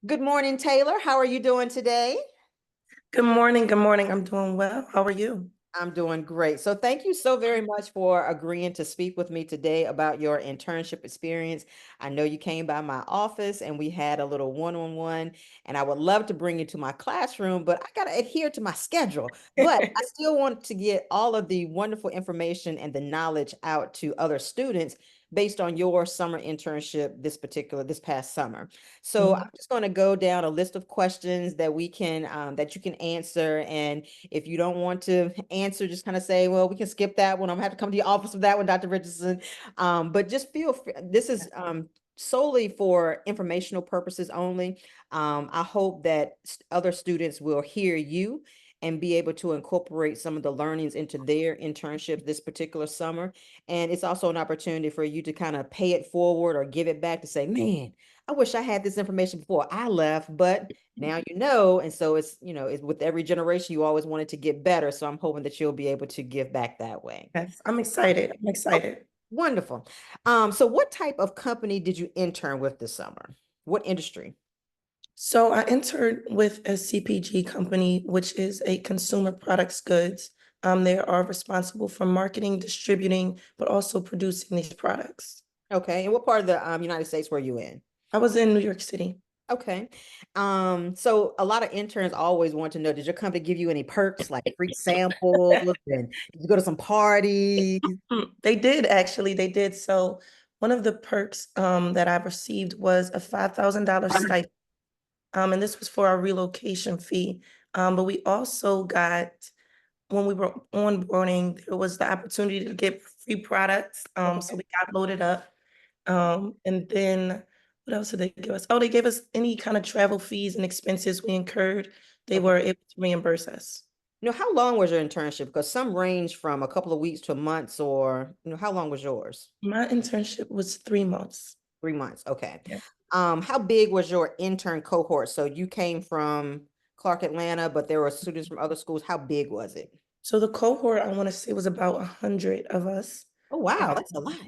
Good morning, Taylor. How are you doing today? Good morning. Good morning. I'm doing well. How are you? I'm doing great. So, thank you so very much for agreeing to speak with me today about your internship experience. I know you came by my office and we had a little one-on-one, and I would love to bring you to my classroom, but I got to adhere to my schedule. But I still want to get all of the wonderful information and the knowledge out to other students based on your summer internship this past summer. So, I'm Mhm. just going to go down a list of questions that we can that you can answer, and if you don't want to answer, just kind of say, well, we can skip that one. I'm gonna have to come to your office for that one, Dr. Richardson. But just feel free. This is solely for informational purposes only. I hope that other students will hear you and be able to incorporate some of the learnings into their internships this particular summer. And it's also an opportunity for you to kind of pay it forward or give it back to say, man, I wish I had this information before I left, but now you know. And so it's with every generation, you always wanted to get better. So I'm hoping that you'll be able to give back that way. Yes, I'm excited. I'm Oh, excited. wonderful. So what type of company did you intern with this summer? What industry? So I entered with a CPG company, which is a consumer products goods. They are responsible for marketing, distributing, but also producing these products. Okay. And what part of the United States were you in? I was in New York City. Okay. So a lot of interns always want to know, did your company give you any perks like free samples and did you go to some parties? They did actually. They did. So one of the perks that I received was a $5,000 stipend. And this was for our relocation fee. But we also got, when we were onboarding, there was the opportunity to get free products. So Okay. we got loaded up. And then what else did they give us? Oh, they gave us any kind of travel fees and expenses we incurred. They Okay. were able to reimburse us. How long was your internship? Because some range from a couple of weeks to months, or how long was yours? My internship was 3 months. 3 months. Okay. Yeah. How big was your intern cohort? So you came from Clark, Atlanta, but there were students from other schools. How big was it? So the cohort, I want to say, was about 100 of us. Oh, wow, Um, that's a lot.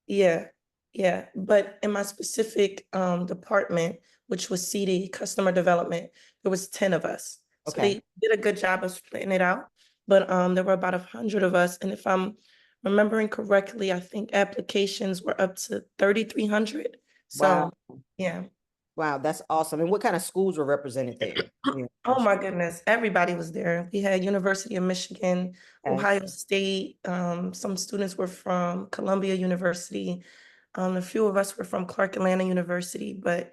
Yeah, yeah. But in my specific department, which was CD, customer development, there was 10 of us. So Okay. they did a good job of splitting it out. But there were about 100 of us. And if I'm remembering correctly, I think applications were up to 3,300. Wow. So yeah. Wow, that's awesome. And what kind of schools were represented there? Yeah. Oh my goodness, everybody was there. We had University of Michigan, Okay. Ohio State. Some students were from Columbia University. A few of us were from Clark Atlanta University, but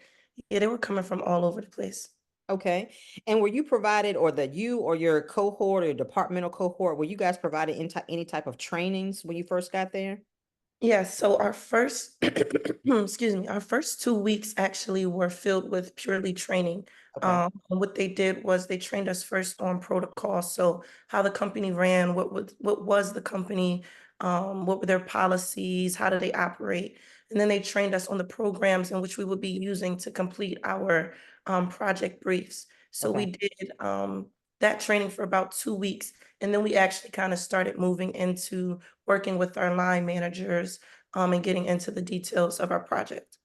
yeah, they were coming from all over the place. Okay. And were you provided, or that you or your cohort or your departmental cohort, were you guys provided any type of trainings when you first got there? Yeah, so our first, excuse me, our first 2 weeks actually were filled with purely training. Okay. And what they did was they trained us first on protocol. So how the company ran, what was the company, what were their policies, how do they operate? And then they trained us on the programs in which we would be using to complete our project briefs. So we Okay. did that training for about 2 weeks. And then we actually kind of started moving into working with our line managers and getting into the details of our project.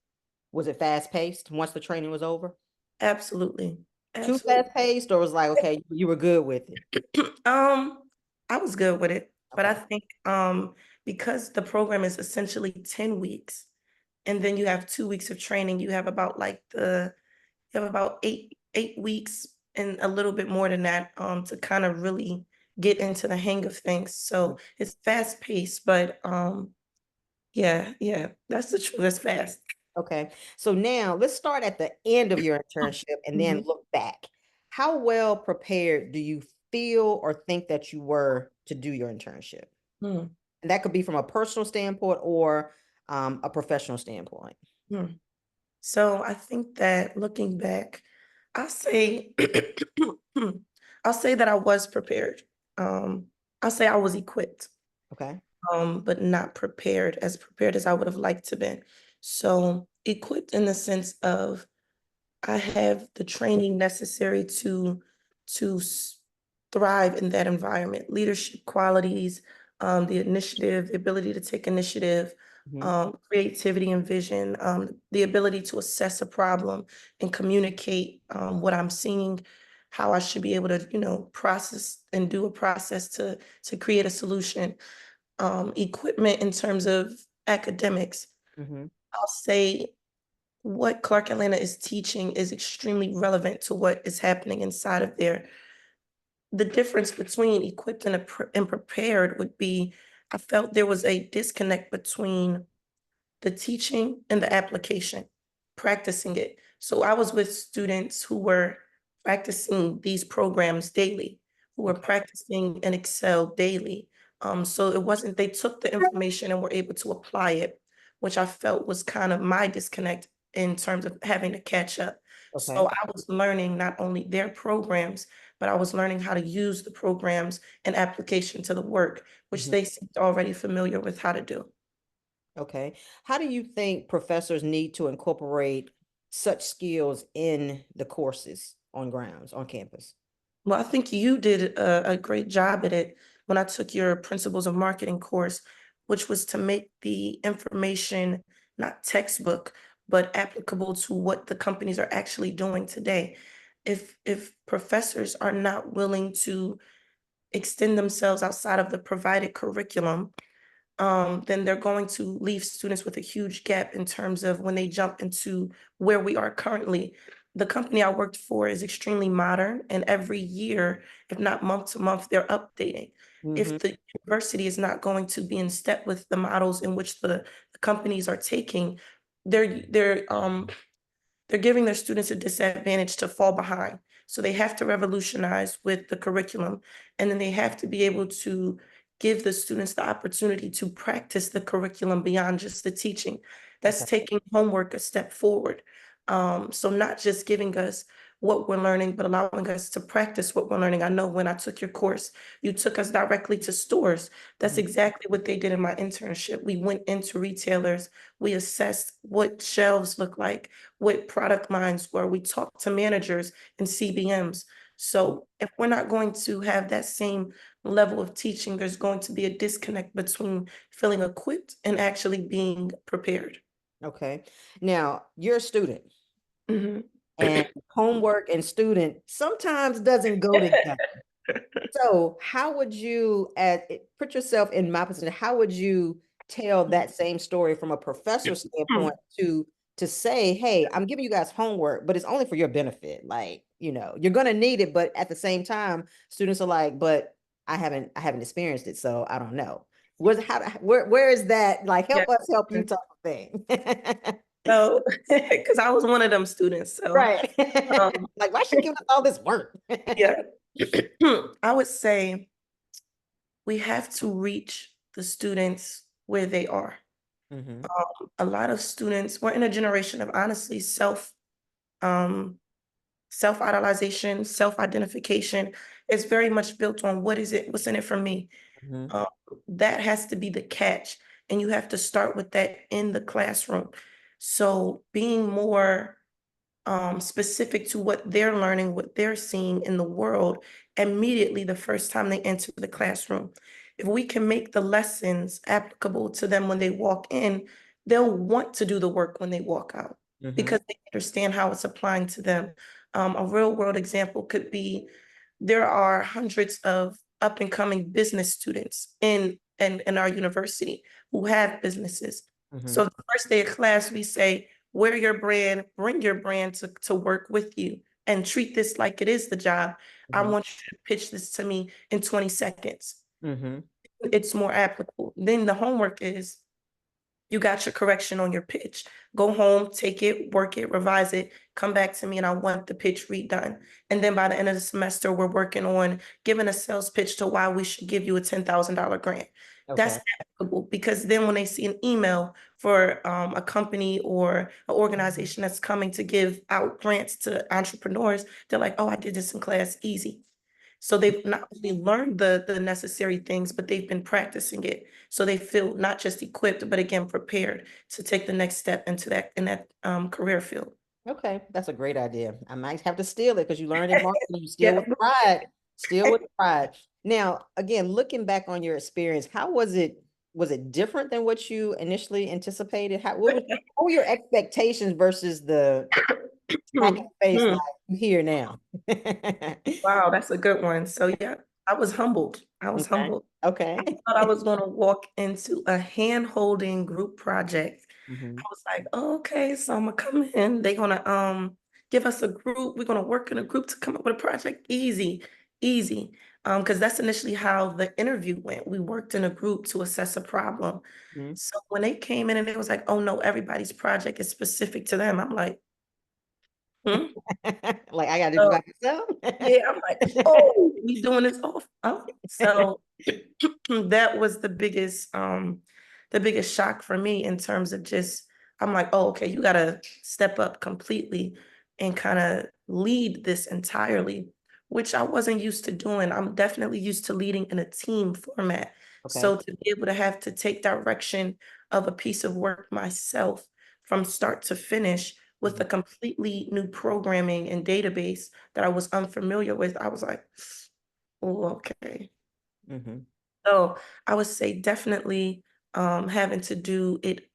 Was it fast paced once the training was over? Absolutely. Too Absolutely. fast paced, or was like, okay, you were good with it? Um, I was good with it, but I Okay. think because the program is essentially 10 weeks and then you have 2 weeks of training, you have about eight weeks and a little bit more than that to kind of really get into the hang of things. So it's fast paced, but yeah, yeah, that's the truth. It's fast. Okay. So now let's start at the end of your internship and then Mhm. look back. How well prepared do you feel or think that you were to do your internship? Mm, And that could be from a personal standpoint or a professional standpoint. mm. So I think that looking back, I'll say I'll say that I was prepared. Um, I'll say I was equipped, Okay. but not prepared as I would have liked to been. So equipped in the sense of I have the training necessary to thrive in that environment, leadership qualities, the initiative, the ability to take initiative, Hmm. creativity and vision, the ability to assess a problem and communicate what I'm seeing, how I should be able to, process and do a process to create a solution. Equipment in terms of academics, Hmm. I'll say what Clark Atlanta is teaching is extremely relevant to what is happening inside of there. The difference between equipped and prepared would be I felt there was a disconnect between the teaching and the application, practicing it. So I was with students who were practicing these programs daily, who were Okay. practicing in Excel daily. So it wasn't, they took the information and were able to apply it, which I felt was kind of my disconnect in terms of having to catch up. So Okay. I was learning not only their programs, but I was learning how to use the programs and application to the work, which Hmm. they seemed already familiar with how to do. Okay. How do you think professors need to incorporate such skills in the courses on grounds, on campus? Well, I think you did a great job at it when I took your Principles of Marketing course, which was to make the information not textbook, but applicable to what the companies are actually doing today. If professors are not willing to extend themselves outside of the provided curriculum, then they're going to leave students with a huge gap in terms of when they jump into where we are currently. The company I worked for is extremely modern, and every year, if not month to month, they're updating. Hmm. If the university is not going to be in step with the models in which the companies are taking, they're giving their students a disadvantage to fall behind. So they have to revolutionize with the curriculum, and then they have to be able to give the students the opportunity to practice the curriculum beyond just the teaching. That's Okay. taking homework a step forward. So not just giving us what we're learning, but allowing us to practice what we're learning. I know when I took your course, you took us directly to stores. That's Mhm. exactly what they did in my internship. We went into retailers, we assessed what shelves look like, what product lines were. We talked to managers and CBMs. So if we're not going to have that same level of teaching, there's going to be a disconnect between feeling equipped and actually being prepared. Okay. Now, you're a student, Mhm. and homework and student sometimes doesn't go together. So how would you put yourself in my position? How would you tell that same story from a professor standpoint to say, hey, I'm giving you guys homework, but it's only for your benefit. Like, you're gonna need it, but at the same time, students are like, but I haven't experienced it, so I don't know. Where is that? Like, Yeah. help us help you type of thing. So, because I was one of them students. So, Right. um, Like, why she giving us all this work? yeah, I would say we have to reach the students where they are. Hmm. A lot of students, we're in a generation of honestly um, self-idolization, self-identification. It's very much built on what's in it for me. Hmm. Um, that has to be the catch. And you have to start with that in the classroom. So being more specific to what they're learning, what they're seeing in the world immediately the first time they enter the classroom. If we can make the lessons applicable to them when they walk in, they'll want to do the work when they walk out Hmm. because they understand how it's applying to them. A real world example could be there are hundreds of up and coming business students in our university who have businesses. Hmm. So the first day of class, we say, wear your brand, bring your brand to work with you, and treat this like it is the job. I Hmm. want you to pitch this to me in 20 seconds. Hmm. It's more applicable. Then the homework is you got your correction on your pitch. Go home, take it, work it, revise it, come back to me, and I want the pitch redone. And then by the end of the semester, we're working on giving a sales pitch to why we should give you a $10,000 grant. Okay. That's applicable because then when they see an email for a company or an organization that's coming to give out grants to entrepreneurs, they're like, oh, I did this in class, easy. So they've not only learned the necessary things, but they've been practicing it. So they feel not just equipped, but again prepared to take the next step into that career field. Okay, that's a great idea. I might have to steal it because you learned in marketing, you steal Yeah. with pride, steal with pride. Now, again, looking back on your experience, how was it was it different than what you initially anticipated? What were your expectations versus the smack in the face like you here now? Wow, that's a good one. So yeah, I was humbled. I was Okay. humbled. Okay. I thought I was going to walk into a hand-holding group project. I Hmm. was like, oh, okay, so I'm gonna come in. They're gonna give us a group. We're gonna work in a group to come up with a project. Easy, easy. Because that's initially how the interview went. We worked in a group to assess a problem. Hmm. So when they came in and it was like, oh no, everybody's project is specific to them. I'm like, hmm? Like I gotta do it by myself. Yeah, I'm like, oh, we doing this off. Oh, so that was the biggest shock for me in terms of just, I'm like, oh, okay, you gotta step up completely and kind of lead this entirely, which I wasn't used to doing. I'm definitely used to leading in a team format. Okay. So to be able to have to take direction of a piece of work myself from start to finish with Mhm. a completely new programming and database that I was unfamiliar with, I was like, oh, okay. Mhm. So I would say definitely having to do it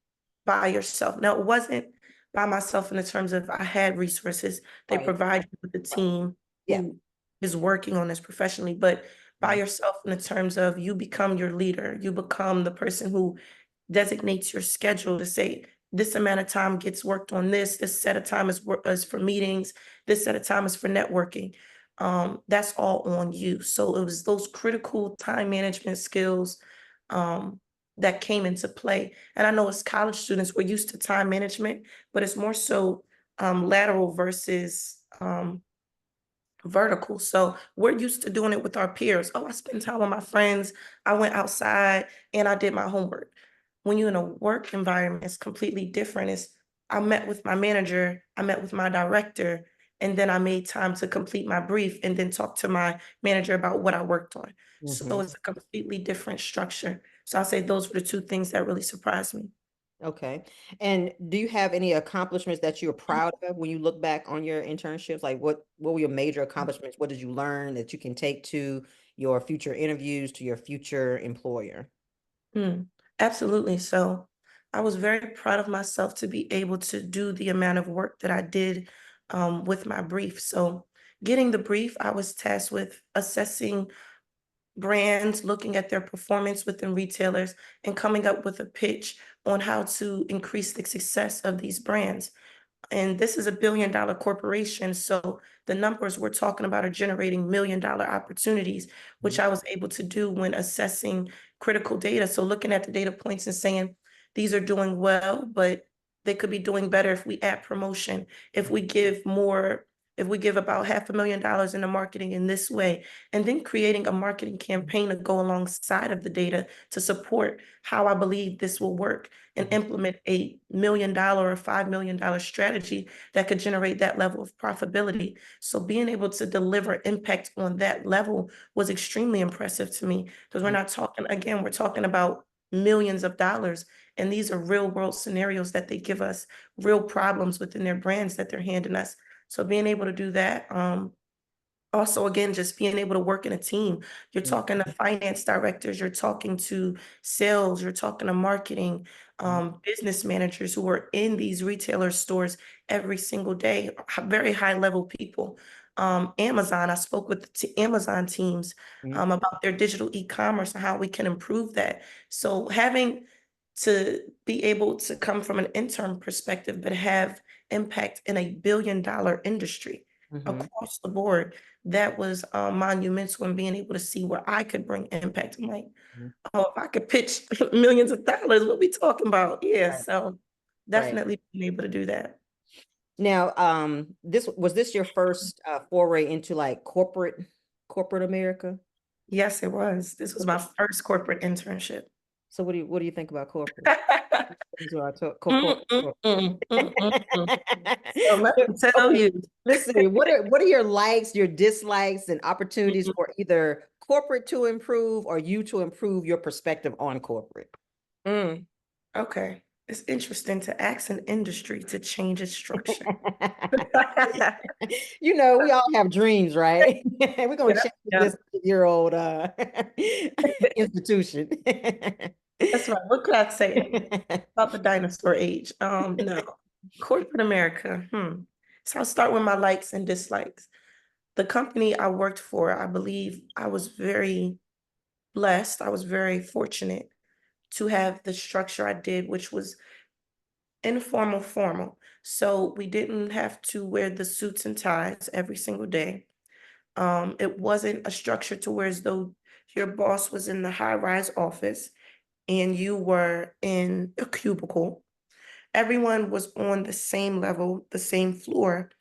by yourself. Now, it wasn't by myself in the terms of I had resources. They Right. provide you with a team Yeah. who is working on this professionally, but by Mhm. yourself in the terms of you become your leader. You become the person who designates your schedule to say this amount of time gets worked on this set of time is for meetings, this set of time is for networking. That's all on you. So it was those critical time management skills um, that came into play. And I know as college students, we're used to time management, but it's more so lateral versus vertical. So we're used to doing it with our peers. Oh, I spent time with my friends. I went outside and I did my homework. When you're in a work environment, it's completely different. It's I met with my manager, I met with my director, and then I made time to complete my brief and then talk to my manager about what I worked on. So Mhm. it's a completely different structure. So I'll say those were the two things that really surprised me. Okay. And do you have any accomplishments that you're proud of when you look back on your internships? Like what were your major accomplishments? What did you learn that you can take to your future interviews, to your future employer? Absolutely. So I was very proud of myself to be able to do the amount of work that I did with my brief. So getting the brief, I was tasked with assessing brands, looking at their performance within retailers, and coming up with a pitch on how to increase the success of these brands. And this is a $1 billion corporation. So the numbers we're talking about are generating $1 million opportunities, which Mhm. I was able to do when assessing critical data. So looking at the data points and saying, these are doing well, but they could be doing better if we add promotion, if we give more, if we give about $500,000 in the marketing in this way, and then creating a marketing campaign to go alongside of the data to support how I believe this will work and Mhm. implement $1 million or $5 million strategy that could generate that level of profitability. So being able to deliver impact on that level was extremely impressive to me because we're Mhm. not talking, again, we're talking about millions of dollars. And these are real world scenarios that they give us, real problems within their brands that they're handing us. So being able to do that, also again just being able to work in a team, you're Mhm. talking to finance directors, you're talking to sales, you're talking to marketing, Mhm. business managers who are in these retailer stores every single day, very high level people. Amazon, I spoke with the Amazon teams Mhm. about their digital e-commerce and how we can improve that. So having to be able to come from an intern perspective but have impact in a $1 billion industry Mhm. across the board, that was monumental in being able to see where I could bring impact. I'm like, Mhm. oh, if I could pitch millions of dollars, what we talking about? Yeah, Right. so Right. definitely being able to do that. Now, this your first foray into like corporate America? Yes, it was. This was my first corporate internship. So what do you think about corporate? These are our Mm, mm, corporate. mm, mm, mm, mm. So let me tell Okay, you. let's see. What are your likes, your dislikes, and opportunities for either corporate to improve or you to improve your perspective on corporate? Mm, okay. It's interesting to ask an industry to change its structure. We all have dreams, right? We're gonna Yeah, change yeah. this year old institution. That's right. What could I say about the dinosaur age? No. Corporate America. So I'll start with my likes and dislikes. The company I worked for, I believe I was very blessed. I was very fortunate to have the structure I did, which was informal, formal. So we didn't have to wear the suits and ties every single day. It wasn't a structure to where as though your boss was in the high-rise office and you were in a cubicle. Everyone was on the same level, the same floor,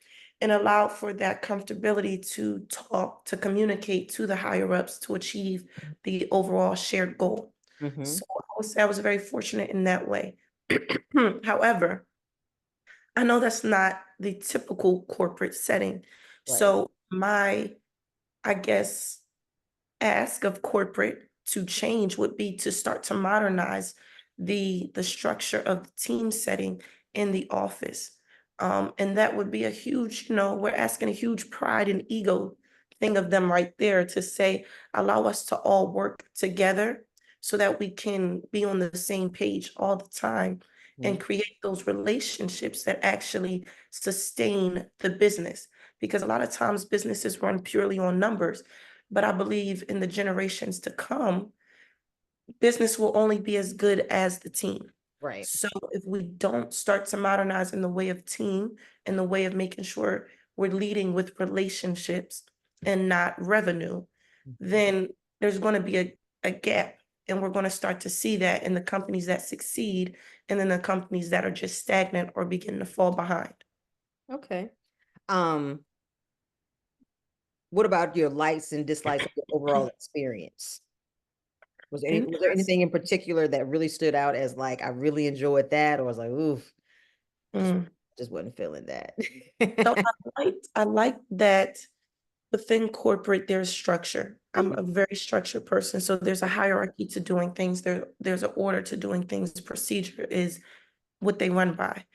and allowed for that comfortability to talk, to communicate to the higher ups to achieve the overall shared goal. Hmm. So I would say I was very fortunate in that way. However, I know that's not the typical corporate setting. Right. So my, I guess, ask of corporate to change would be to start to modernize the structure of the team setting in the office. And that would be a huge, we're asking a huge pride and ego thing of them right there to say, allow us to all work together so that we can be on the same page all the time and Mhm. create those relationships that actually sustain the business. Because a lot of times businesses run purely on numbers, but I believe in the generations to come, business will only be as good as the team. Right. So if we don't start to modernize in the way of team, in the way of making sure we're leading with relationships and not revenue, Mhm. then there's going to be a gap. And we're going to start to see that in the companies that succeed and then the companies that are just stagnant or begin to fall behind. Okay. Um, what about your likes and dislikes of your overall experience? Was there Interest. anything in particular that really stood out as like I really enjoyed that, or was like, oof, just Mm. just wasn't feeling that? So I like that within corporate, there's structure. I'm a very structured person, so there's a hierarchy to doing things. There's an order to doing things. Procedure is what they run by.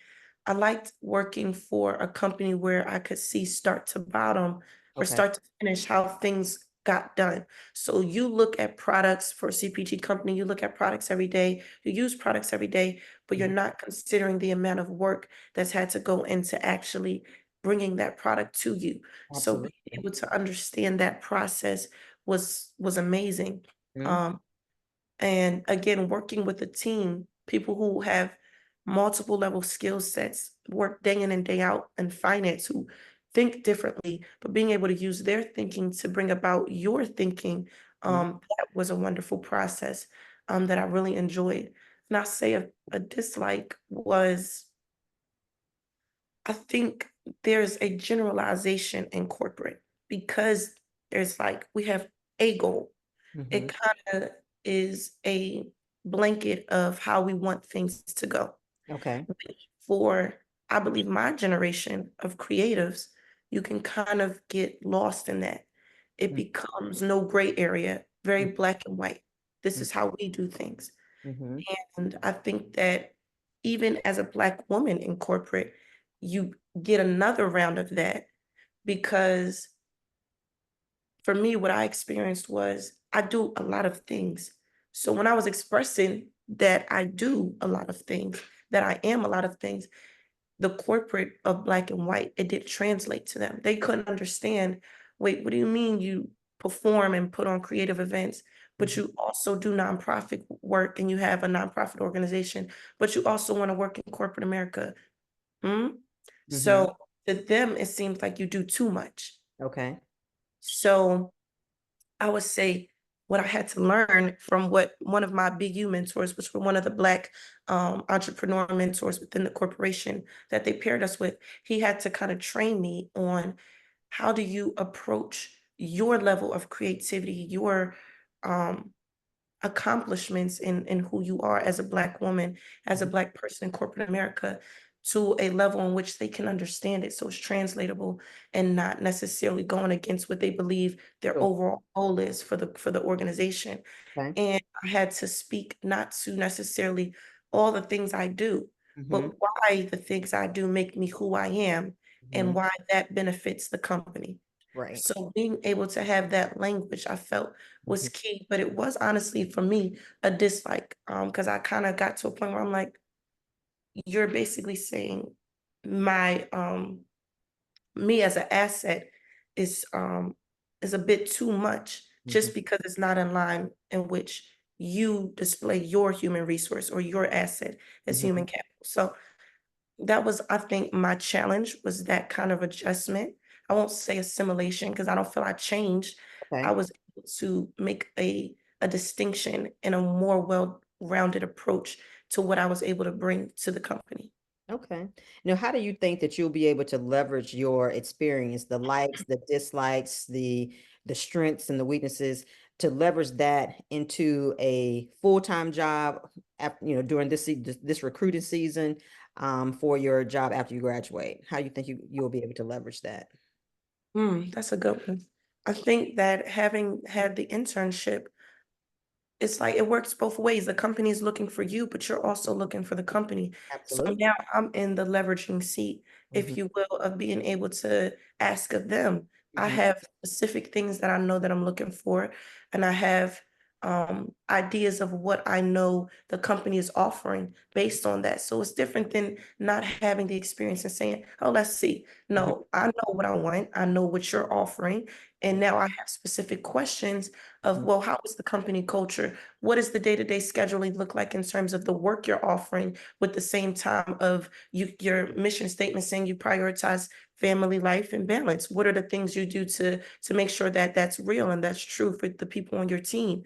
I liked working for a company where I could see start to bottom or Okay. start to finish how things got done. So you look at products for a CPG company, you look at products every day, you use products every day, but you're Mhm. not considering the amount of work that's had to go into actually bringing that product to you. So being Absolutely. able to understand that process was amazing. Mhm. Um, and again, working with a team, people who have multiple level skill sets, work day in and day out in finance, who think differently, but being able to use their thinking to bring about your thinking, Mhm. that was a wonderful process that I really enjoyed. And I say a dislike was, I think there's a generalization in corporate because there's like, we have a goal, it Mhm. kinda is a blanket of how we want things to go. Okay. Which for, I believe, my generation of creatives, you can kind of get lost in that. It becomes no gray area, very Mhm. black and white. This is how we do things. Mhm. And I think that even as a Black woman in corporate, you get another round of that because for me, what I experienced was I do a lot of things. So when I was expressing that I do a lot of things, that I am a lot of things, the corporate of Black and white, it didn't translate to them. They couldn't understand, wait, what do you mean you perform and put on creative events, but Mhm. you also do nonprofit work and you have a nonprofit organization, but you also want to work in corporate America? Hmm? Mhm. So to them, it seems like you do too much. Okay. So I would say what I had to learn from what one of my big U mentors, which were one of the Black entrepreneur mentors within the corporation that they paired us with, he had to kind of train me on how do you approach your level of creativity, your um, accomplishments in who you are as a Black woman, as a Mhm. Black person in corporate America, to a level in which they can understand it so it's translatable and not necessarily going against what they believe their Sure. overall goal is for the organization. Okay. And I had to speak not to necessarily all the things I do, Mhm. but why the things I do make me who I am and Mhm. why that benefits the company. Right. So being able to have that language, I felt was Mhm. key, but it was honestly for me a dislike, because I kind of got to a point where I'm like, you're basically saying my me as an asset is um is a bit too much Mhm. just because it's not in line in which you display your human resource or your asset as Mhm. human capital. So that was, I think, my challenge was that kind of adjustment. I won't say assimilation because I don't feel I changed. I Okay. was able to make a distinction and a more well-rounded approach to what I was able to bring to the company. Okay. Now, how do you think that you'll be able to leverage your experience, the likes, the dislikes, the strengths and the weaknesses, to leverage that into a full-time job, during this recruiting season, for your job after you graduate? How do you think you'll be able to leverage that? That's a good one. I think that having had the internship, it's like it works both ways. The company is looking for you, but you're also looking for the company. So Absolutely. now I'm in the leveraging seat, Hmm. if you will, of being able to ask of them. I Hmm. have specific things that I know that I'm looking for, and I have ideas of what I know the company is offering based on that. So it's different than not having the experience and saying, "Oh, let's see." Hmm. No, I know what I want. I know what you're offering, and now I have specific questions of, well, how is the company culture? What does the day-to-day scheduling look like in terms of the work you're offering with the same time of your mission statement saying you prioritize family life and balance? What are the things you do to make sure that that's real and that's true for the people on your team?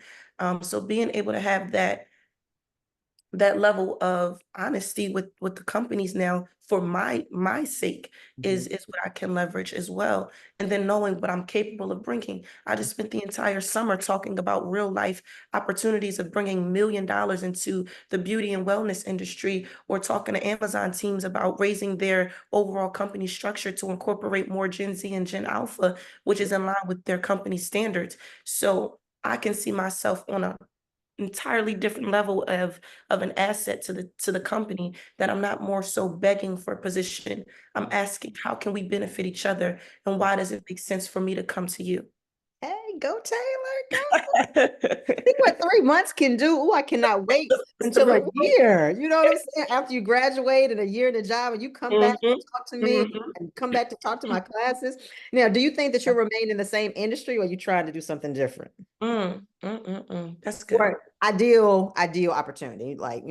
So being able to have that level of honesty with the companies now for my sake Hmm. is what I can leverage as well. And then knowing what I'm capable of bringing. I just spent the entire summer talking about real life opportunities of bringing $1 million into the beauty and wellness industry, or talking to Amazon teams about raising their overall company structure to incorporate more Gen Z and Gen Alpha, which is in line with their company standards. So I can see myself on a entirely different level of an asset to the company, that I'm not more so begging for a position. I'm asking, how can we benefit each other, and why does it make sense for me to come to you? Hey, go Taylor, go. See what 3 months can do. Oh, I cannot wait That's the until a right thing. year. You know what I'm saying? After you graduate and a year in the job, and you come back Mhm, to talk to me mhm. and come back to talk to my classes. Now, do you think that you'll remain in the same industry, or are you trying to do something different? That's good. Or ideal opportunity, like,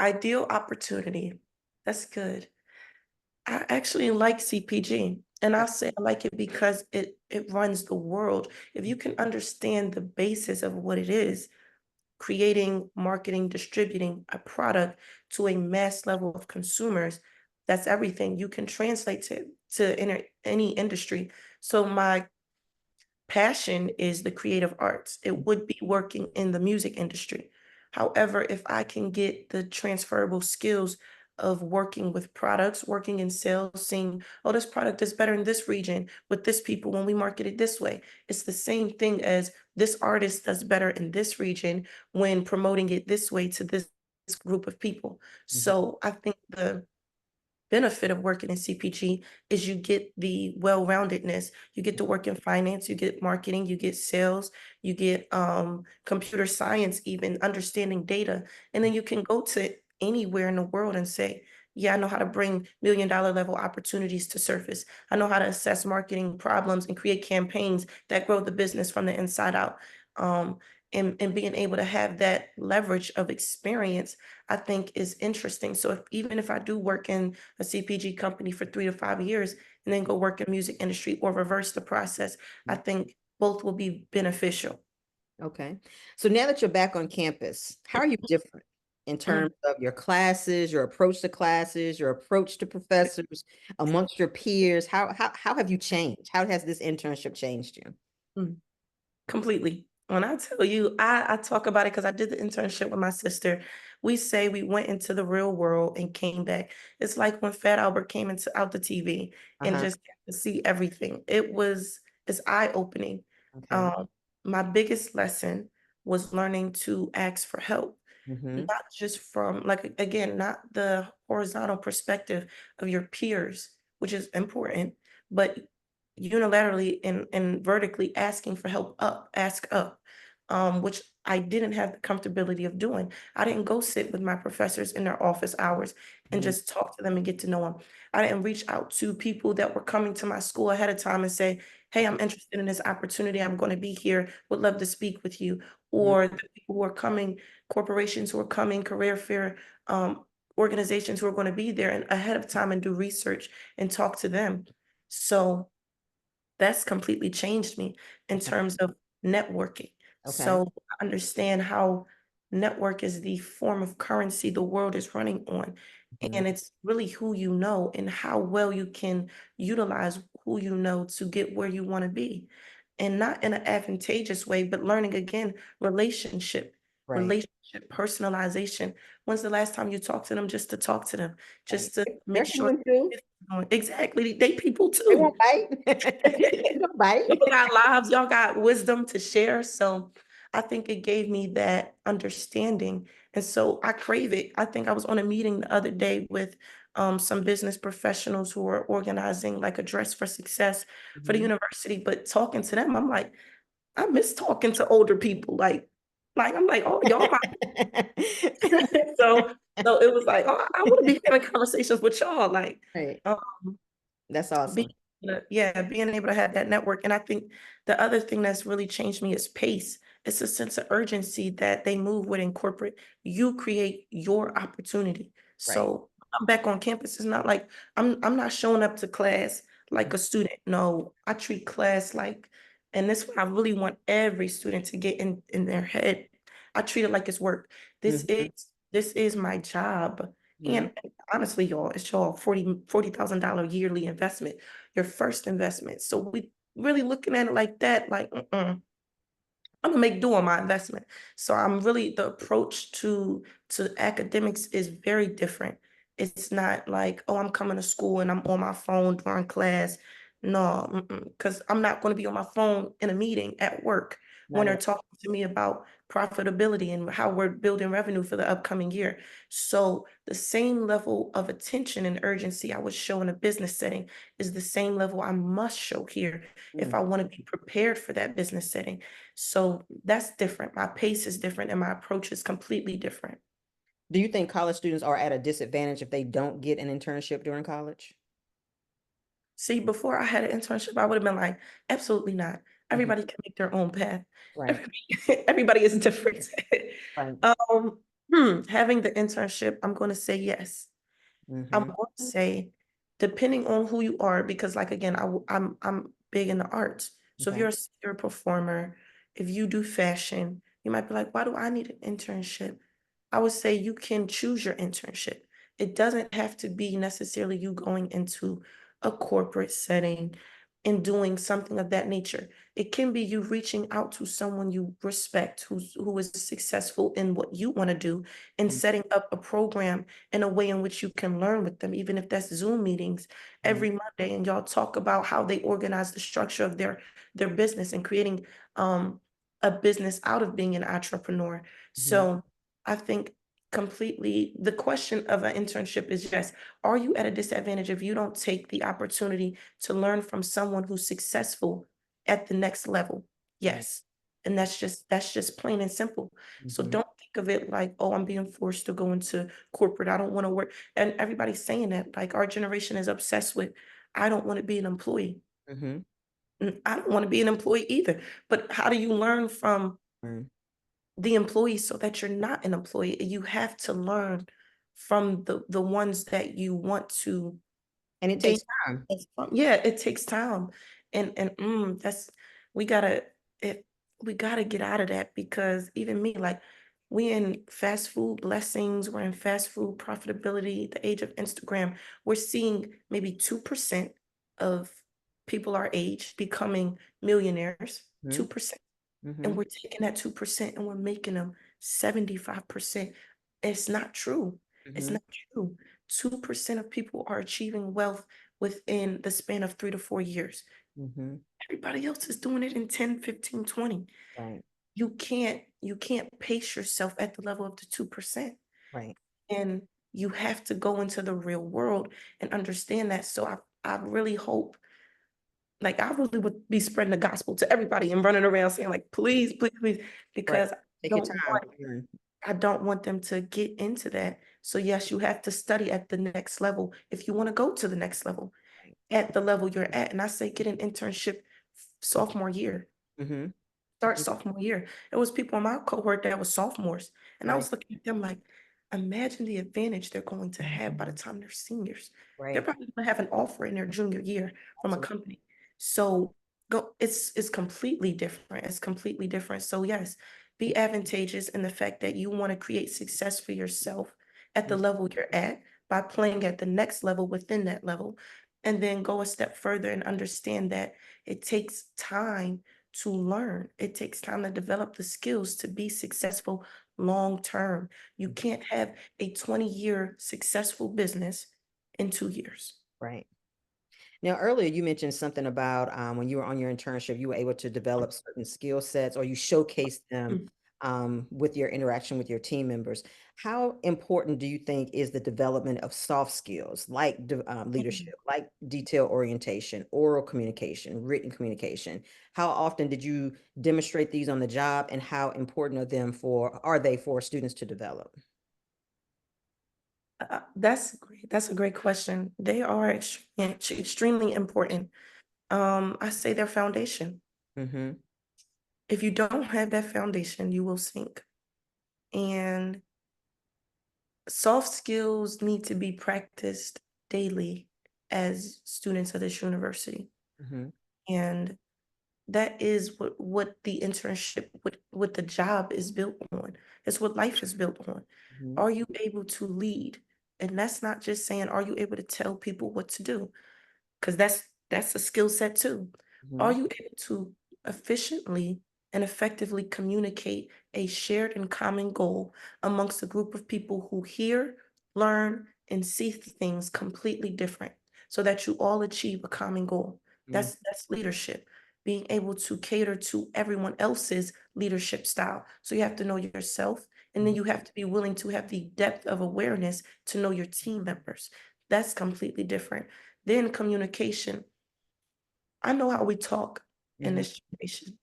Ideal opportunity. That's good. I actually like CPG, and I'll say I like it because it runs the world. If you can understand the basis of what it is, creating, marketing, distributing a product to a mass level of consumers, that's everything. You can translate to any industry. So my passion is the creative arts. It would be working in the music industry. However, if I can get the transferable skills of working with products, working in sales, seeing, oh, this product is better in this region with this people when we market it this way. It's the same thing as this artist does better in this region when promoting it this way to this group of people. Mhm. So I think the benefit of working in CPG is you get the well-roundedness. You get to work in finance, you get marketing, you get sales, you get computer science, even understanding data. And then you can go to anywhere in the world and say, yeah, I know how to bring $1 million level opportunities to surface. I know how to assess marketing problems and create campaigns that grow the business from the inside out. Um, and being able to have that leverage of experience, I think is interesting. So even if I do work in a CPG company for 3 to 5 years and then go work in music industry or reverse the process, I think both will be beneficial. Okay. So now that you're back on campus, how are you different in Mm, terms of your classes, your approach to classes, your approach to professors, amongst your peers? How have you changed? How has this internship changed you? mm. Completely. When I tell you, I talk about it because I did the internship with my sister. We say we went into the real world and came back. It's like when Fat Albert came into out the TV and Uh-huh. just got to see everything. It's eye-opening. Okay. Um, my biggest lesson was learning to ask for help, Mm-hmm. not just from, like, again, not the horizontal perspective of your peers, which is important, but unilaterally and vertically asking for help up, ask up, which I didn't have the comfortability of doing. I didn't go sit with my professors in their office hours and Mhm. just talk to them and get to know them. I didn't reach out to people that were coming to my school ahead of time and say, hey, I'm interested in this opportunity. I'm going to be here. Would love to speak with you. Mhm. Or the people who are coming, corporations who are coming, career fair, organizations who are going to be there and ahead of time and do research and talk to them. So that's completely changed me in Okay. terms of networking. Okay. So I understand how network is the form of currency the world is running on. Mhm. And it's really who you know and how well you can utilize who you know to get where you want to be. And not in an advantageous way, but learning again, Right. relationship, personalization. When's the last time you talked to them just to talk to them, Right. just to They're make sure human too. exactly they people They too. won't bite. They don't bite. Y'all got lives, y'all got wisdom to share. So I think it gave me that understanding. And so I crave it. I think I was on a meeting the other day with some business professionals who are organizing like a dress for success for the Mhm. university. But talking to them, I'm like, I miss talking to older people. Like I'm like, oh, y'all my so so it was like, oh, I want to be having conversations with y'all. Like, Right. um, That's being awesome. yeah, being able to have that network, and I think the other thing that's really changed me is pace. It's a sense of urgency that they move with in corporate. You create your opportunity. Right. So I'm back on campus. It's not like I'm not showing up to class like a student. No, I treat class like, and this what I really want every student to get in their head. I treat it like it's work. This is Mhm. this is my job. Mhm. And honestly, y'all, it's y'all $40,000 yearly investment, your first investment. So we really looking at it like that, like, I'm gonna make do on my investment. So I'm really the approach to academics is very different. It's not like, oh, I'm coming to school and I'm on my phone during class. No, because I'm not going to be on my phone in a meeting at work when Not they're at talking to me about profitability and how we're building revenue for the upcoming year. So the same level of attention and urgency I would show in a business setting is the same level I must show here if all. I want to be prepared for that business setting. So that's different. My pace is different and my approach is completely different. Do you think college students are at a disadvantage if they don't get an internship during college? See, before I had an internship, I would have been like, absolutely not. Mhm. Everybody can make their own path. Right. Everybody is different. Right. um, having the internship, I'm going to say yes. I'm Mhm. going to say, depending on who you are, because like again, I'm big in the arts. So if Okay. you're a performer, if you do fashion, you might be like, why do I need an internship? I would say you can choose your internship. It doesn't have to be necessarily you going into a corporate setting and doing something of that nature. It can be you reaching out to someone you respect who is successful in what you want to do and Mhm. setting up a program in a way in which you can learn with them, even if that's Zoom meetings Mhm. every Monday, and y'all talk about how they organize the structure of their business and creating a business out of being an entrepreneur. Mhm. So I think completely the question of an internship is yes, are you at a disadvantage if you don't take the opportunity to learn from someone who's successful at the next level? Right. Yes. And that's just plain and simple. So Mhm. don't think of it like, oh, I'm being forced to go into corporate. I don't want to work. And everybody's saying that. Like our generation is obsessed with, I don't want to be an employee. Mhm. I don't want to be an employee either. But how do you learn from Right. the employee so that you're not an employee? You have to learn from the ones that you want to And it gain takes time. knowledge from. Yeah, it takes time. And that's we gotta it we gotta get out of that because even me, like we in fast food blessings, we're in fast food profitability, the age of Instagram, we're seeing maybe 2% of people our age becoming millionaires, Mhm. 2%. And Mhm. we're taking that 2% and we're making them 75%. It's not true. It's Mhm. not true. 2% of people are achieving wealth within the span of 3 to 4 years. Mhm. Everybody else is doing it in 10, 15, 20. Right. You can't pace yourself at the level of the 2%. Right. And you have to go into the real world and understand that. So I really hope Like, I really would be spreading the gospel to everybody and running around saying like, please, please, please, Right. because Take your don't time. want Mm. I don't want them to get into that. So yes, you have to study at the next level if you want to go to the next level Right. at the level you're at. And I say get an internship sophomore year. Mm-hmm. Start sophomore year. It was people in my cohort that was sophomores. And I Right. was looking at them like, imagine the advantage they're going to have by the time they're seniors. They're Right. probably going to have an offer in their junior year from a Absolutely. company. So it's completely different. It's completely different. So yes, be advantageous in the fact that you want to create success for yourself at the level you're at by playing at the next level within that level. And then go a step further and understand that it takes time to learn. It takes time to develop the skills to be successful long term. You can't have a 20-year successful business in 2 years. Right. Now, earlier you mentioned something about when you were on your internship, you were able to develop certain skill sets or you showcased them Mm. with your interaction with your team members. How important do you think is the development of soft skills like leadership, like detail orientation, oral communication, written communication? How often did you demonstrate these on the job, and how important are they for students to develop? That's a great question. They are extremely important. I say their foundation. Mm-hmm. If you don't have that foundation, you will sink. And soft skills need to be practiced daily as students of this university. Mm-hmm. And that is what the internship, what the job is built on. It's what life is built on. Mm-hmm. Are you able to lead? And that's not just saying, are you able to tell people what to do? Because that's a skill set too. Are Mm-hmm. you able to efficiently and effectively communicate a shared and common goal amongst a group of people who hear, learn, and see things completely different so that you all achieve a common goal? That's leadership. Being able to cater to everyone else's leadership style. So you have to know yourself, and then Mm-hmm. you have to be willing to have the depth of awareness to know your team members. That's completely different. Then communication. I know how we talk in Mm-hmm. this generation.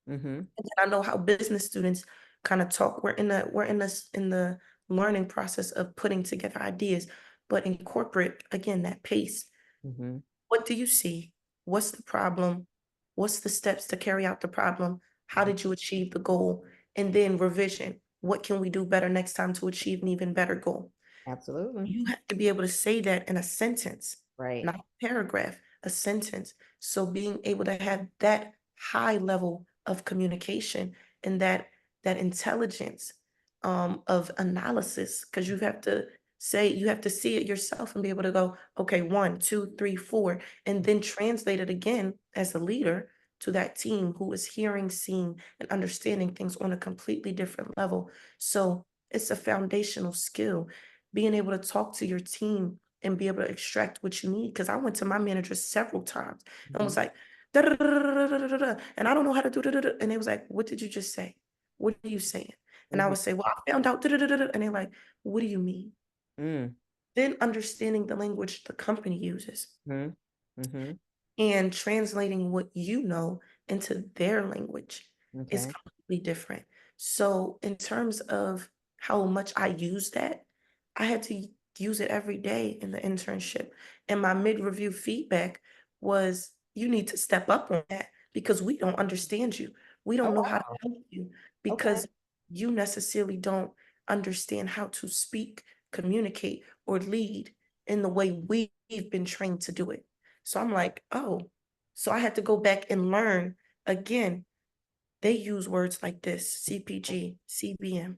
Mm-hmm. And then I know how business students kind of talk. We're in the learning process of putting together ideas, but in corporate, again, that pace. Mm-hmm. What do you see? What's the problem? What's the steps to carry out the problem? How Mm-hmm. did you achieve the goal? And then revision. What can we do better next time to achieve an even better goal? Absolutely. You have to be able to say that in a sentence, Right. not a paragraph, a sentence. So being able to have that high level of communication and that intelligence of analysis, because you have to see it yourself and be able to go, okay, one, two, three, four, and then translate it again as a leader to that team who is hearing, seeing, and understanding things on a completely different level. So it's a foundational skill being able to talk to your team and be able to extract what you need. Because I went to my manager several times and Mm-hmm. was like, "Da, da, da, da, da, da, da, da," and I don't know how to do that. And they was like, "What did you just say? What are you saying?" And I Mm-hmm. would say, "Well, I found out." Da, da, da, da, da," and they're like, "What do you mean?" Mm. Then understanding the language the company uses Mhm, mhm, and translating what you know into their language is okay, completely different. So, in terms of how much I use that, I had to use it every day in the internship. And my mid review feedback was you need to step up on that because we don't understand you. We oh, don't know how to wow, help you okay, because you necessarily don't understand how to speak, communicate, or lead in the way we've been trained to do it. So I'm like, oh, so I had to go back and learn again. They use words like this, CPG, CBM. mm,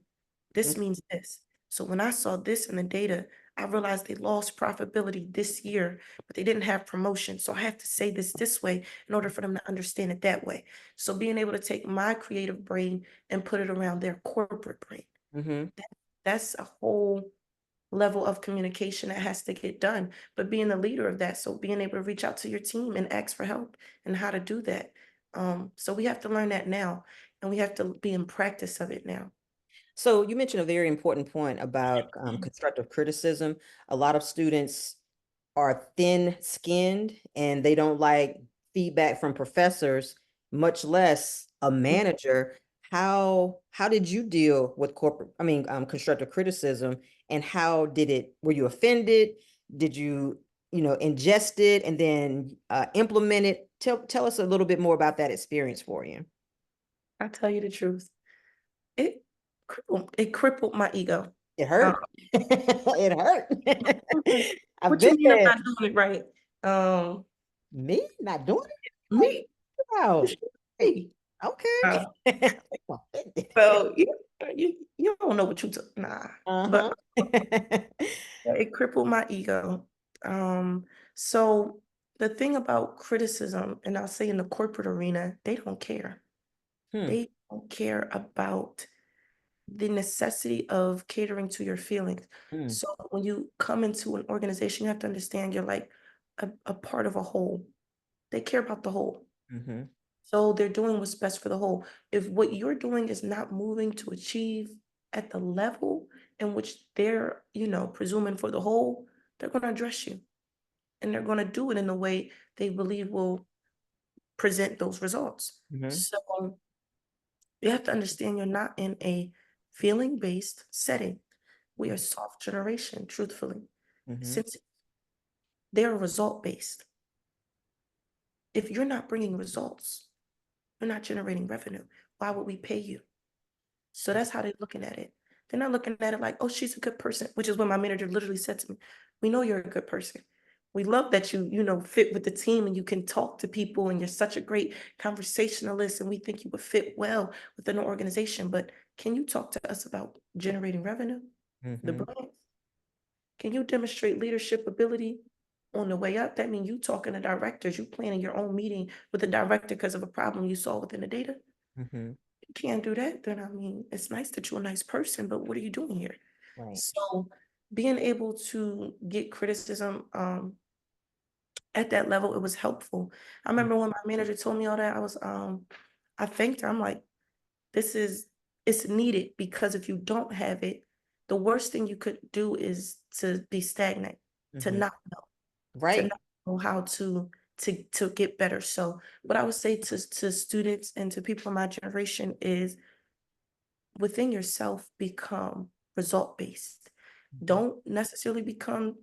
This means this. So when I saw this in the data, I realized they lost profitability this year, but they didn't have promotion. So I have to say this way in order for them to understand it that way. So being able to take my creative brain and put it around their corporate brain, mhm. that, that's a whole level of communication that has to get done, but being the leader of that, so being able to reach out to your team and ask for help and how to do that. So we have to learn that now, and we have to be in practice of it now. So you mentioned a very important point about constructive criticism. A lot of students are thin-skinned and they don't like feedback from professors, much less a manager. How did you deal with constructive criticism, and how did it, were you offended? Did you, ingest it and then implement it? Tell us a little bit more about that experience for you. I tell you the truth. It crippled my ego. It Um, hurt. It hurt. I've what you been mean I'm there. not doing it right? Um, Me not doing it? me, Wow. me. Uh, Okay. Offended. so you don't know what you took, nah. But Uh-huh. it crippled my ego. Um, so the thing about criticism, and I'll say in the corporate arena, they don't care. Hmm. They don't care about the necessity of catering to your feelings. Hmm. So when you come into an organization, you have to understand you're like a part of a whole. They care about the whole. Mhm. So they're doing what's best for the whole. If what you're doing is not moving to achieve at the level in which they're, presuming for the whole, they're going to address you, and they're going to do it in a way they believe will present those results. Mhm. So you have to understand you're not in a feeling based setting. We are soft generation, truthfully, Mhm. since they're result based. If you're not bringing results, you're not generating revenue. Why would we pay you? So that's how they're looking at it. They're not looking at it like, oh, she's a good person, which is what my manager literally said to me. We know you're a good person. We love that you fit with the team and you can talk to people and you're such a great conversationalist and we think you would fit well within the organization. But can you talk to us about generating revenue? The Mhm. brand? Can you demonstrate leadership ability on the way up? That means you talking to directors, you planning your own meeting with the director because of a problem you saw within the data. Mhm. You can't do that, then I mean, it's nice that you're a nice person, but what are you doing here? Right. So being able to get criticism at that level, it was helpful. I remember when my manager told me all that, I thanked her. I'm like, this is it's needed because if you don't have it, the worst thing you could do is to be stagnant, to Mhm. not know, to Right. not know how to get better. So what I would say to students and to people in my generation is within yourself become result based. Mhm. Don't necessarily become,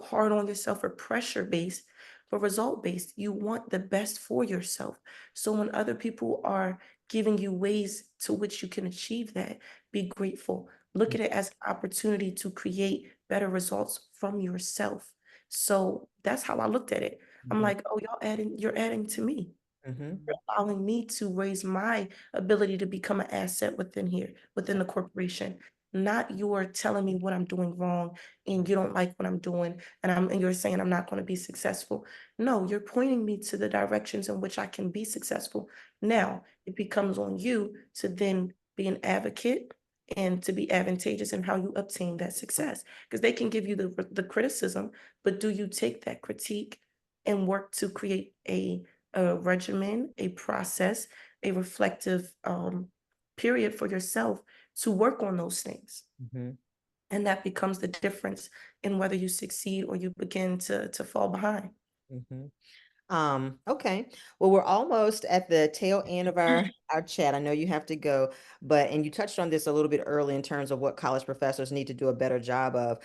hard on yourself or pressure based, but result based. You want the best for yourself. So when other people are giving you ways to which you can achieve that, be grateful. Look at it as an opportunity to create better results from yourself. So that's how I looked at it. I'm Mhm. like, oh, you're adding to me, Mhm. allowing me to raise my ability to become an asset within here, within the corporation. Not you're telling me what I'm doing wrong and you don't like what I'm doing and you're saying I'm not going to be successful. No, you're pointing me to the directions in which I can be successful. Now it becomes on you to then be an advocate and to be advantageous in how you obtain that success. Because they can give you the criticism, but do you take that critique and work to create a regimen, a process, a reflective period for yourself to work on those things. Mhm. And that becomes the difference in whether you succeed or you begin to fall behind. Mhm. Okay. Well, we're almost at the tail end of our chat. I know you have to go, and you touched on this a little bit early in terms of what college professors need to do a better job of.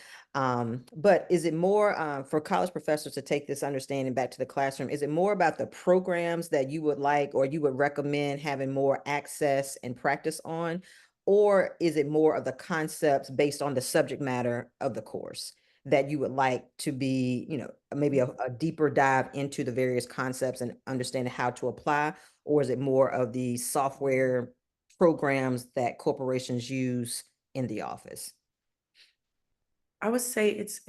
But is it more for college professors to take this understanding back to the classroom? Is it more about the programs that you would like or you would recommend having more access and practice on? Or is it more of the concepts based on the subject matter of the course that you would like to be, maybe a deeper dive into the various concepts and understanding how to apply? Or is it more of the software programs that corporations use in the office? I would say it's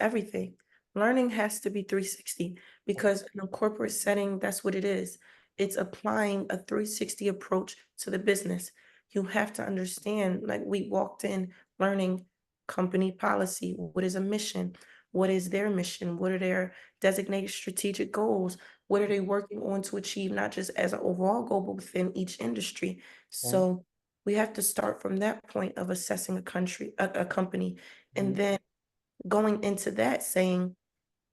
everything. Learning has to be 360 because in a corporate setting, that's what it is. It's applying a 360 approach to the business. You have to understand, like we walked in learning company policy. What is a mission? What is their mission? What are their designated strategic goals? What are they working on to achieve, not just as an overall goal, but within each industry? Okay. So we have to start from that point of assessing a company and Mhm. then going into that saying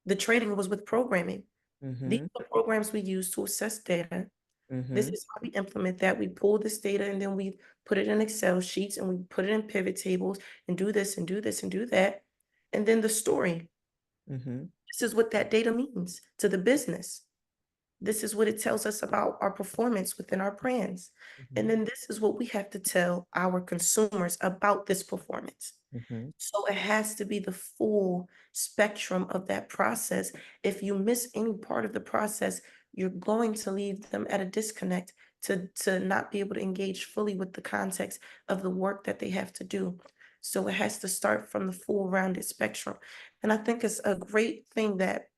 the training was with programming. These Mm-hmm. are the programs we use to assess data. This Mm-hmm. is how we implement that. We pull this data and then we put it in Excel sheets and we put it in pivot tables and do this and do this and do that. And then the story. Mm-hmm. This is what that data means to the business. This is what it tells us about our performance within our brands. And Mm-hmm. then this is what we have to tell our consumers about this performance. Mm-hmm. So it has to be the full spectrum of that process. If you miss any part of the process, you're going to leave them at a disconnect to not be able to engage fully with the context of the work that they have to do. So it has to start from the full rounded spectrum. And I think it's a great thing that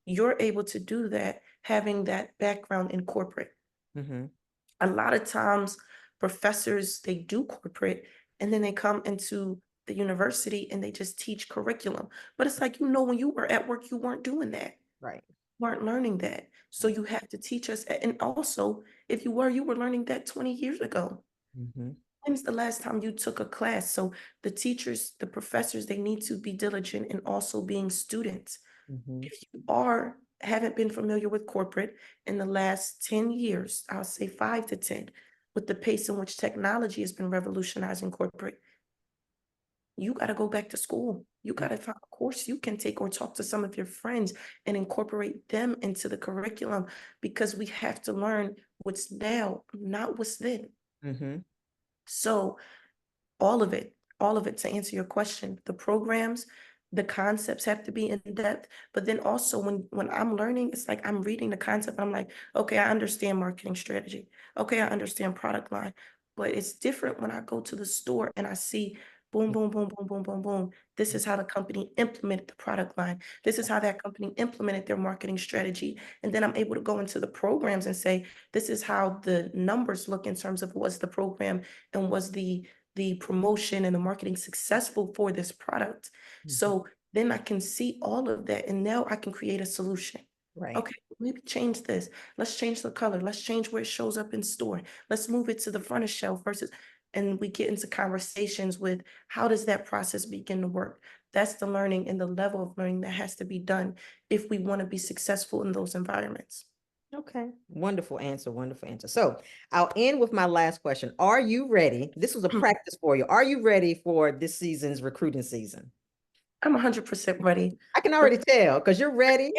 you're able to do that, having that background in corporate. Mm-hmm. A lot of times, professors, they do corporate and then they come into the university and they just teach curriculum. But it's like, when you were at work, you weren't doing that, Right. weren't learning that. So Right. you have to teach us. And also, if you were learning that 20 years ago. Mm-hmm. When's the last time you took a class? So the teachers, the professors, they need to be diligent in also being students. Mm-hmm. If you haven't been familiar with corporate in the last 10 years, I'll say 5 to 10, with the pace in which technology has been revolutionizing corporate, you got to go back to school. You got to find a course you can take or talk to some of your friends and incorporate them into the curriculum because we have to learn what's now, not what's then. Mm-hmm. So all of it to answer your question. The programs, the concepts have to be in depth, but then also when I'm learning, it's like I'm reading the concept. I'm like, okay, I understand marketing strategy. Okay, I understand product line, but it's different when I go to the store and I see boom, boom, boom, boom, boom, boom, boom. This is how the company implemented the product line. This is how that company implemented their marketing strategy. And then I'm able to go into the programs and say, this is how the numbers look in terms of was the program and was the promotion and the marketing successful for this product. Mm-hmm. So then I can see all of that and now I can create a solution. Right. Okay, maybe change this. Let's change the color. Let's change where it shows up in store. Let's move it to the front of shelf versus, and we get into conversations with how does that process begin to work? That's the learning and the level of learning that has to be done if we want to be successful in those environments. Okay. Wonderful answer. Wonderful answer. So I'll end with my last question. Are you ready? This was a practice for you. Are you ready for this season's recruiting season? I'm 100% ready. I can already tell because you're ready.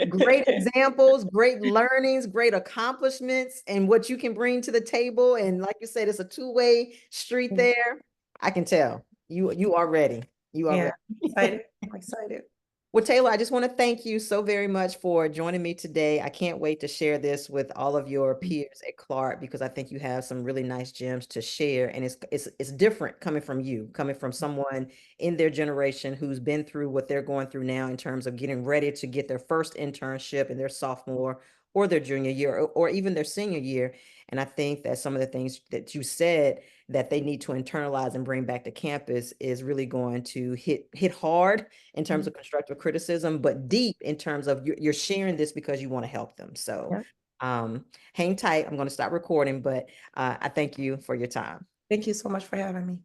Great examples, great learnings, great accomplishments, and what you can bring to the table. And like you said, it's a two-way street there. I can tell you are ready. You are Yeah, ready. I'm excited. I'm excited. Well, Taylor, I just want to thank you so very much for joining me today. I can't wait to share this with all of your peers at Clark because I think you have some really nice gems to share, and it's different coming from you, coming from someone in their generation who's been through what they're going through now in terms of getting ready to get their first internship in their sophomore or their junior year or even their senior year. And I think that some of the things that you said that they need to internalize and bring back to campus is really going to hit hard in terms of constructive criticism, but deep in terms of you're sharing this because you want to help them. So Yeah. hang tight. I'm going to stop recording, but I thank you for your time. Thank you so much for having me.